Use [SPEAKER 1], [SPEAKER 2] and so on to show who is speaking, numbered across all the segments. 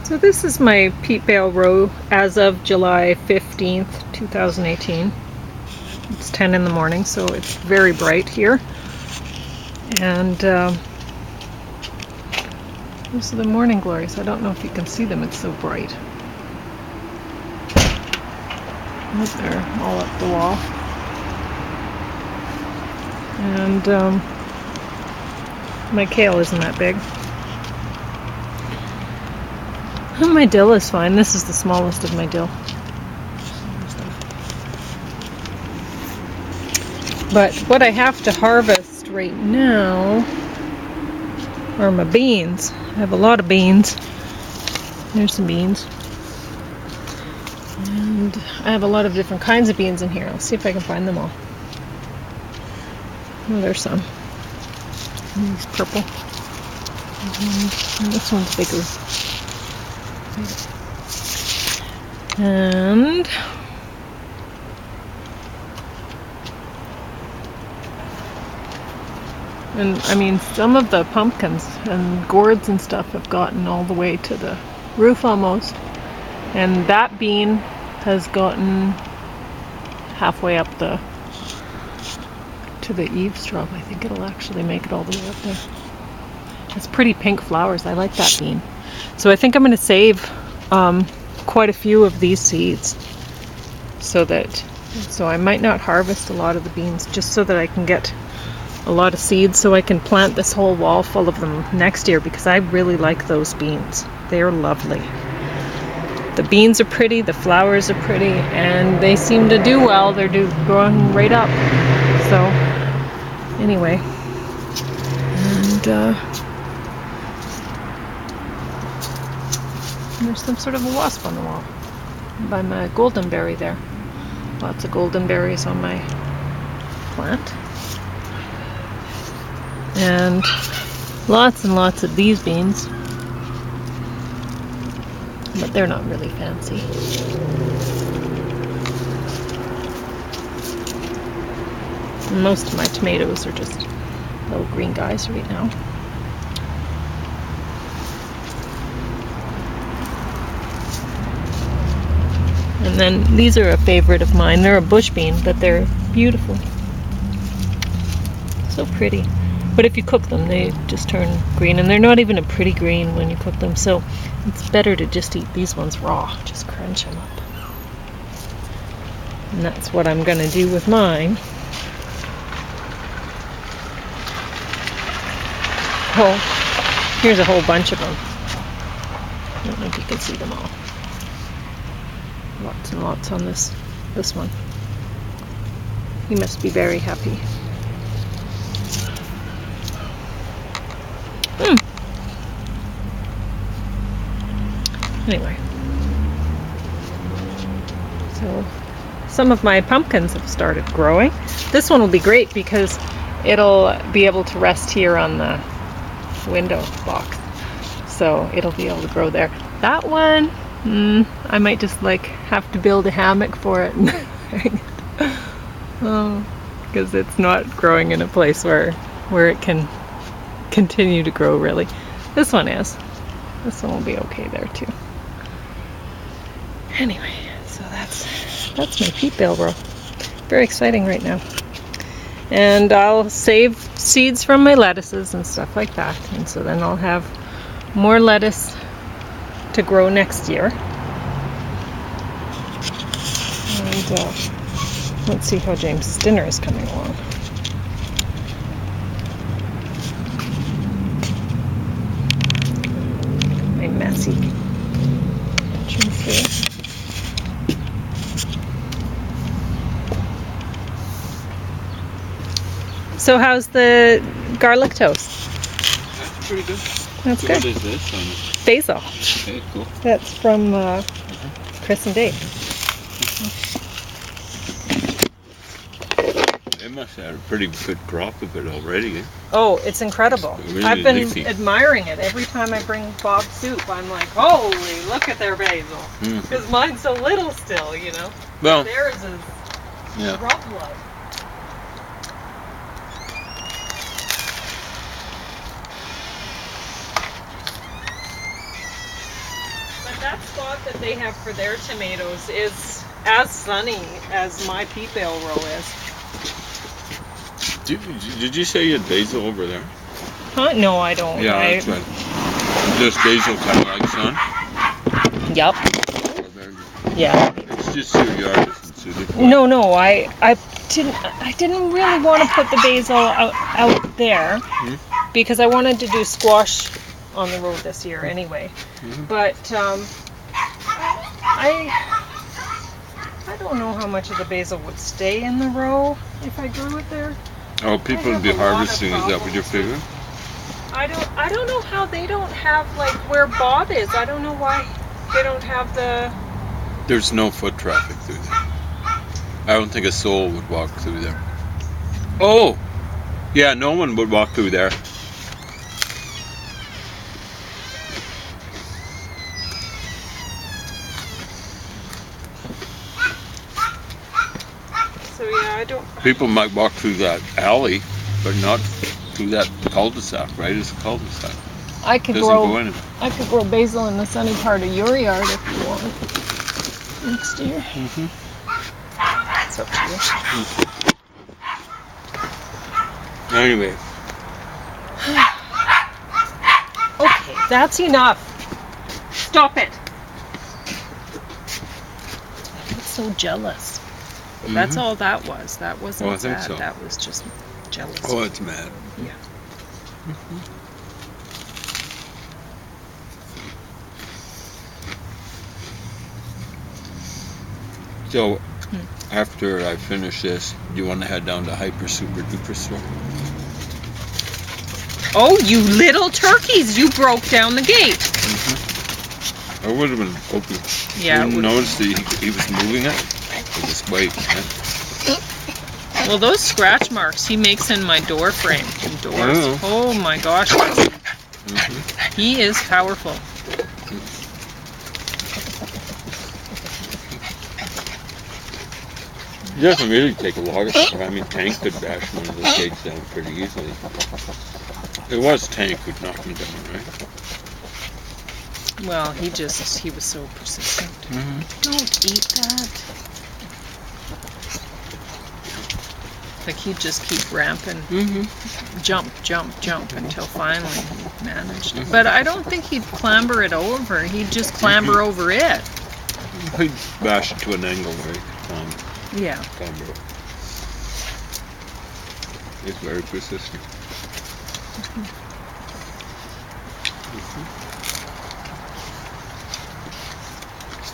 [SPEAKER 1] So this is my peat bale row as of July 15th, 2018. It's 10 in the morning, so it's very bright here. And those are the morning glories. I don't know if you can see them, it's so bright. Right there, all up the wall. And my kale isn't that big. And my dill is fine. This is the smallest of my dill. But what I have to harvest right now are my beans. I have a lot of beans. There's some beans. And I have a lot of different kinds of beans in here. I'll see if I can find them all. Oh, there's some. These purple. And this one's bigger. And I mean, some of the pumpkins and gourds and stuff have gotten all the way to the roof almost. And that bean has gotten halfway up to the eavesdrop. I think it'll actually make it all the way up there. It's pretty pink flowers. I like that bean. So I think I'm going to save quite a few of these seeds so I might not harvest a lot of the beans, just so that I can get a lot of seeds so I can plant this whole wall full of them next year, because I really like those beans. They are lovely. The beans are pretty, the flowers are pretty, and they seem to do well. They're growing right up. So anyway, and there's some sort of a wasp on the wall by my goldenberry there. Lots of goldenberries on my plant. And lots of these beans. But they're not really fancy. And most of my tomatoes are just little green guys right now. And then these are a favorite of mine. They're a bush bean, but they're beautiful. So pretty. But if you cook them, they just turn green. And they're not even a pretty green when you cook them. So it's better to just eat these ones raw. Just crunch them up. And that's what I'm going to do with mine. Oh, here's a whole bunch of them. I don't know if you can see them all. Lots and lots on this one. He must be very happy. Anyway, so some of my pumpkins have started growing. This one will be great because it'll be able to rest here on the window box. So it'll be able to grow there. That one, I might just have to build a hammock for it and hang it. Oh, because it's not growing in a place where it can continue to grow really. This one is. This one will be okay there too. Anyway, so that's my peat bale row. Very exciting right now. And I'll save seeds from my lettuces and stuff like that. And so then I'll have more lettuce to grow next year. And let's see how James' dinner is coming along. My messy kitchen here. So how's the garlic toast?
[SPEAKER 2] That's pretty good.
[SPEAKER 1] That's good.
[SPEAKER 2] What is this?
[SPEAKER 1] Basil.
[SPEAKER 2] Okay, cool.
[SPEAKER 1] That's from Chris and Dave.
[SPEAKER 2] They must have a pretty good crop of it already. Eh?
[SPEAKER 1] Oh, it's incredible.
[SPEAKER 2] It's really
[SPEAKER 1] I've been
[SPEAKER 2] leafy.
[SPEAKER 1] admiring it. Every time I bring Bob soup, I'm like, holy, look at their basil. Because mine's so little still, you know.
[SPEAKER 2] Well,
[SPEAKER 1] theirs is rough blood. that spot that they have for their tomatoes is as sunny as my peat bale row is.
[SPEAKER 2] Did you say you had basil over there?
[SPEAKER 1] Huh? No, I don't.
[SPEAKER 2] Yeah, that's right. Does basil kind of like sun?
[SPEAKER 1] Yep.
[SPEAKER 2] Oh, very good.
[SPEAKER 1] Yeah.
[SPEAKER 2] It's just your yard isn't suited for it.
[SPEAKER 1] No, I didn't really want to put the basil out there because I wanted to do squash on the road this year anyway. But I don't know how much of the basil would stay in the row if I grew it there.
[SPEAKER 2] Oh, people would be harvesting. Is that what you're figuring?
[SPEAKER 1] I don't know how they don't have, like, where Bob is. I don't know why they don't have the...
[SPEAKER 2] There's no foot traffic through there. I don't think a soul would walk through there. Oh! Yeah, no one would walk through there.
[SPEAKER 1] So yeah, I don't...
[SPEAKER 2] People might walk through that alley, but not through that cul-de-sac, right? It's a cul-de-sac.
[SPEAKER 1] I could
[SPEAKER 2] Doesn't go anywhere.
[SPEAKER 1] I could grow basil in the sunny part of your yard if you want. Next year. It's up to you.
[SPEAKER 2] Anyway.
[SPEAKER 1] Okay, that's enough. Stop it. I'm so jealous. That's all that was. That wasn't
[SPEAKER 2] Oh, I think
[SPEAKER 1] sad.
[SPEAKER 2] so.
[SPEAKER 1] That was just jealous.
[SPEAKER 2] Oh, it's mad.
[SPEAKER 1] Yeah.
[SPEAKER 2] So, after I finish this, do you want to head down to Hyper Super Duper Store?
[SPEAKER 1] Oh, you little turkeys! You broke down the gate.
[SPEAKER 2] I would have been open.
[SPEAKER 1] Yeah.
[SPEAKER 2] You noticed that he was moving it with his weight. Right?
[SPEAKER 1] Well, those scratch marks he makes in my door frame and doors. Oh my gosh. He is powerful.
[SPEAKER 2] It doesn't really take a lot of stuff. I mean, Tank could bash one of those gates down pretty easily. It was Tank who knocked me down, right?
[SPEAKER 1] Well, he was so persistent. Don't eat that. Like, he'd just keep ramping. Jump until finally he managed it. But I don't think he'd clamber it over. He'd just clamber over it.
[SPEAKER 2] He'd bash it to an angle where he could
[SPEAKER 1] Yeah.
[SPEAKER 2] clamber it. He's very persistent.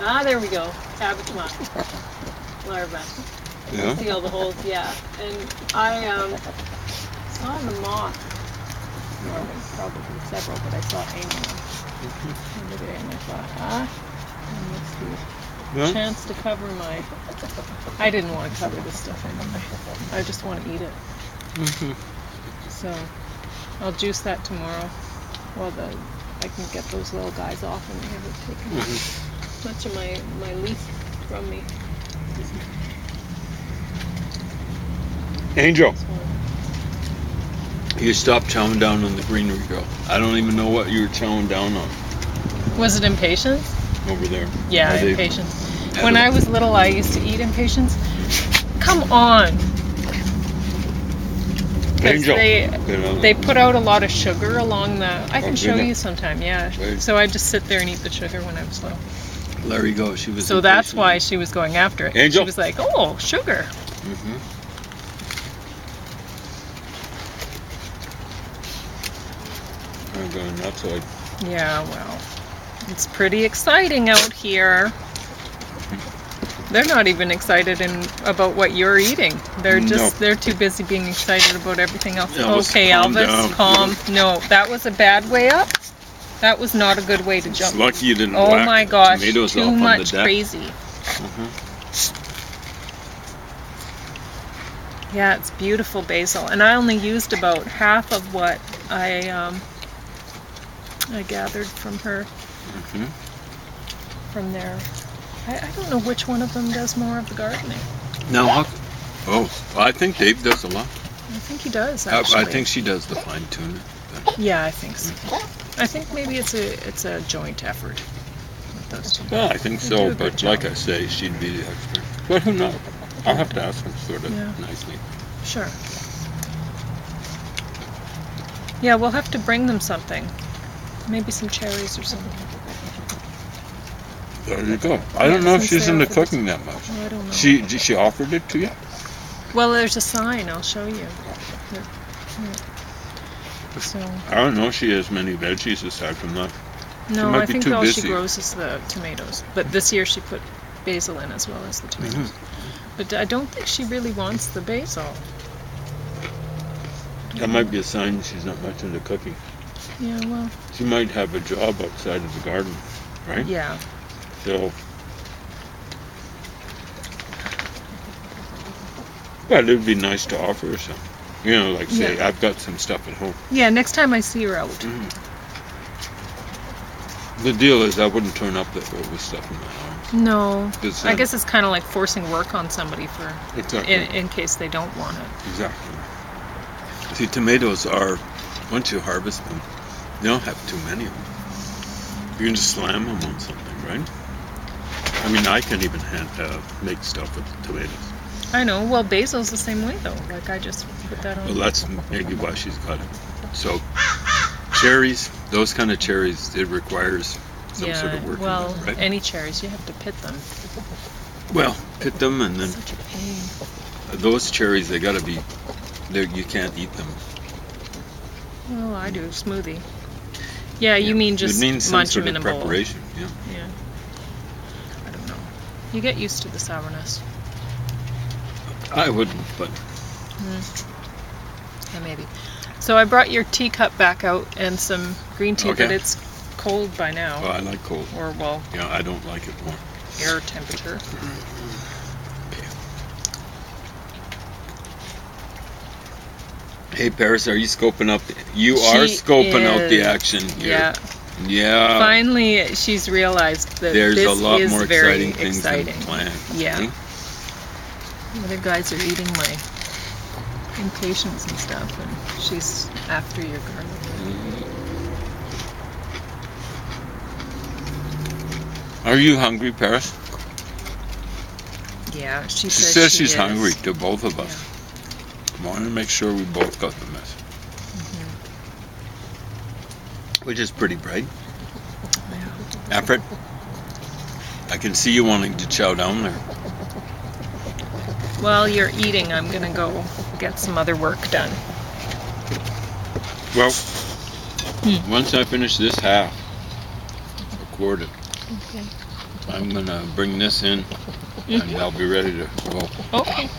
[SPEAKER 1] Ah, there we go. Cabbage moth. Larva.
[SPEAKER 2] Yeah?
[SPEAKER 1] See all the holes? Yeah. And I saw the moth. Or probably several, but I saw a the other day, and I thought, chance to cover my... I didn't want to cover this stuff anyway. I just want to eat it. So I'll juice that tomorrow. Well, I can get those little guys off and they haven't taken much of my leaf from me.
[SPEAKER 2] Angel, you stopped chowing down on the greenery girl. I don't even know what you were chowing down on
[SPEAKER 1] Was it impatiens?
[SPEAKER 2] over there.
[SPEAKER 1] Yeah, impatiens. When I was little, I used to eat impatiens. Come on.
[SPEAKER 2] Angel.
[SPEAKER 1] They put out a lot of sugar along the... I can show you sometime, yeah.
[SPEAKER 2] Right.
[SPEAKER 1] So I just sit there and eat the sugar when I was little.
[SPEAKER 2] There you go. She was.
[SPEAKER 1] So that's why she was going after it.
[SPEAKER 2] Angel.
[SPEAKER 1] She was like, oh, sugar.
[SPEAKER 2] I'm going outside.
[SPEAKER 1] Yeah, well, it's pretty exciting out here. They're not even excited about what you're eating. They're they're too busy being excited about everything else.
[SPEAKER 2] Elvis,
[SPEAKER 1] Okay,
[SPEAKER 2] calm
[SPEAKER 1] Elvis,
[SPEAKER 2] down.
[SPEAKER 1] calm. No, that was a bad way up. That was not a good way to jump.
[SPEAKER 2] It's lucky you didn't
[SPEAKER 1] Oh
[SPEAKER 2] whack
[SPEAKER 1] my gosh,
[SPEAKER 2] tomatoes
[SPEAKER 1] too
[SPEAKER 2] off on
[SPEAKER 1] much
[SPEAKER 2] the deck.
[SPEAKER 1] crazy. Yeah, it's beautiful basil, and I only used about half of what I gathered from her. From there. I don't know which one of them does more of the gardening.
[SPEAKER 2] No, I think Dave does a lot.
[SPEAKER 1] I think he does, actually.
[SPEAKER 2] I think she does the fine tuning.
[SPEAKER 1] Yeah, I think so. I think maybe it's a joint effort. with those two.
[SPEAKER 2] Yeah, I think
[SPEAKER 1] They do
[SPEAKER 2] so,
[SPEAKER 1] a good
[SPEAKER 2] but
[SPEAKER 1] job.
[SPEAKER 2] like I say, she'd be the expert. But who knows? I'll have to ask him sort of
[SPEAKER 1] Yeah.
[SPEAKER 2] nicely.
[SPEAKER 1] Sure. Yeah, we'll have to bring them something. Maybe some cherries or something.
[SPEAKER 2] There you go. I don't know if
[SPEAKER 1] since
[SPEAKER 2] she's
[SPEAKER 1] they
[SPEAKER 2] into
[SPEAKER 1] offered
[SPEAKER 2] cooking that much.
[SPEAKER 1] Oh, I don't know.
[SPEAKER 2] She offered it to you?
[SPEAKER 1] Well, there's a sign. I'll show you. Yeah. So
[SPEAKER 2] I don't know if she has many veggies aside from that.
[SPEAKER 1] no,
[SPEAKER 2] might
[SPEAKER 1] I
[SPEAKER 2] be
[SPEAKER 1] think
[SPEAKER 2] too
[SPEAKER 1] all she
[SPEAKER 2] busy.
[SPEAKER 1] grows is the tomatoes. But this year she put basil in as well as the tomatoes. But I don't think she really wants the basil.
[SPEAKER 2] That might be a sign she's not much into cooking.
[SPEAKER 1] Yeah, well,
[SPEAKER 2] She might have a job outside of the garden, right?
[SPEAKER 1] yeah.
[SPEAKER 2] So, but it would be nice to offer her some. You know, like say,
[SPEAKER 1] Yeah.
[SPEAKER 2] I've got some stuff at home.
[SPEAKER 1] Yeah, next time I see her out.
[SPEAKER 2] The deal is, I wouldn't turn up with stuff in my house.
[SPEAKER 1] No.
[SPEAKER 2] 'Cause,
[SPEAKER 1] I guess it's kind of like forcing work on somebody for
[SPEAKER 2] Exactly.
[SPEAKER 1] in case they don't want it.
[SPEAKER 2] Exactly. See, tomatoes are, once you harvest them, you don't have too many of them. You can just slam them on something, right? I mean, I can even make stuff with tomatoes.
[SPEAKER 1] I know. Well, basil's the same way though. Like I just put that on.
[SPEAKER 2] Well, that's maybe why she's got it. So, cherries, those kind of cherries, it requires some sort of work.
[SPEAKER 1] Well,
[SPEAKER 2] in them, right?
[SPEAKER 1] any cherries, you have to pit them.
[SPEAKER 2] Well, pit them, and then
[SPEAKER 1] Such a pain.
[SPEAKER 2] those cherries, they gotta be. You can't eat them.
[SPEAKER 1] Well, I do smoothie. Yeah, you mean just
[SPEAKER 2] it means some
[SPEAKER 1] munch
[SPEAKER 2] sort
[SPEAKER 1] them in
[SPEAKER 2] of
[SPEAKER 1] a bowl.
[SPEAKER 2] preparation. Yeah.
[SPEAKER 1] Yeah. I don't know. You get used to the sourness.
[SPEAKER 2] I wouldn't, but
[SPEAKER 1] Yeah, maybe. So I brought your teacup back out and some green tea, but
[SPEAKER 2] Okay.
[SPEAKER 1] it's cold by now.
[SPEAKER 2] well, I like cold.
[SPEAKER 1] Or, well,
[SPEAKER 2] Yeah, I don't like it warm.
[SPEAKER 1] air temperature.
[SPEAKER 2] Hey, Paris, are you scoping up? You are
[SPEAKER 1] She
[SPEAKER 2] scoping out the
[SPEAKER 1] is.
[SPEAKER 2] action here.
[SPEAKER 1] Yeah.
[SPEAKER 2] Yeah.
[SPEAKER 1] Finally, she's realized that
[SPEAKER 2] There's
[SPEAKER 1] this
[SPEAKER 2] a lot
[SPEAKER 1] is
[SPEAKER 2] more
[SPEAKER 1] very
[SPEAKER 2] exciting things than planned.
[SPEAKER 1] Yeah.
[SPEAKER 2] eh?
[SPEAKER 1] The other guys are eating my impatiens and stuff, and she's after your garlic.
[SPEAKER 2] Are you hungry, Paris?
[SPEAKER 1] Yeah, she
[SPEAKER 2] She
[SPEAKER 1] says
[SPEAKER 2] says
[SPEAKER 1] she
[SPEAKER 2] she's
[SPEAKER 1] is.
[SPEAKER 2] hungry to both of us. I want to make sure we both got the mess. Which is pretty bright.
[SPEAKER 1] Yeah.
[SPEAKER 2] Effort. I can see you wanting to chow down there.
[SPEAKER 1] While you're eating, I'm gonna go get some other work done.
[SPEAKER 2] Well, once I finish this half, a quarter,
[SPEAKER 1] Okay.
[SPEAKER 2] I'm gonna bring this in, and I'll be ready to go.
[SPEAKER 1] Okay.